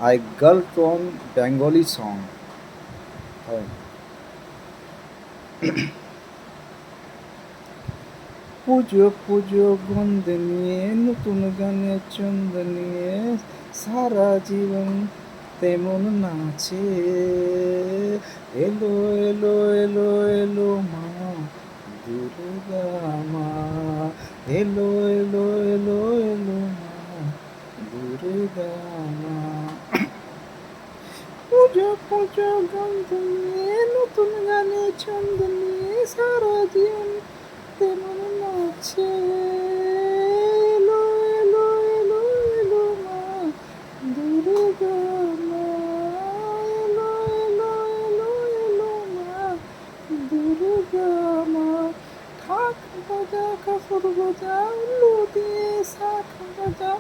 I gulped on Bengali song. হয়। পুজো পুজো গন্ধ নিয়ে নতুন গানের ছন্দ নিয়ে সারা জীবন তেমন নাচে। এলো এলো এলো এলো মা দুর্গা মা, এলো এলো এলো এলো মা দুর্গা মা। পুজো পুজো গন্ধ নিয়ে নতুন গানের ছন্দ নিয়ে সারা জীবন তেমন নাচে। এলো এলো এলো এলো মা দুর্গা মা, এলো এলো এলো এলো মা দুর্গা মা। ঢাক বাজা কাপড় বাজা উলু দিয়ে শাখ বাজা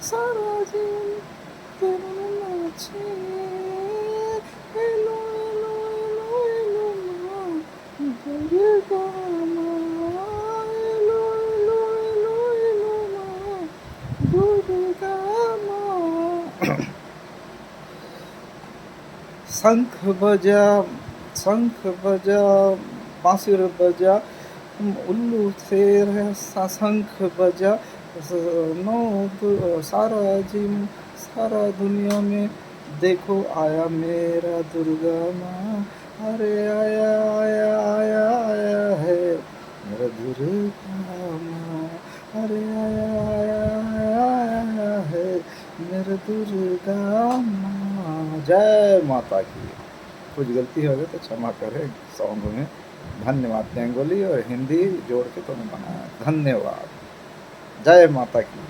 সারা জীবন তেমন নাচে। এলো এলো এলো এলো মা দুর্গা মা, এলো এলো এলো এলো মা দুর্গা মা। শঙ্খ বাজা শঙ্খ বাজা बांसुर बजा उल्लू से शंख बजा। नो सारा जिम सारा दुनिया में देखो आया मेरा दुर्गा माँ। अरे आया आया आया आया है मेरा दुर्गा माँ। अरे आया आया आया आया है मेरा दुर्गा माँ। जय माता की। कुछ गलती हो गई तो क्षमा करें सॉन्ग में। धन्यवाद। बंगाली और हिंदी जोड़ के तुमने बनाया, धन्यवाद। जय माता की।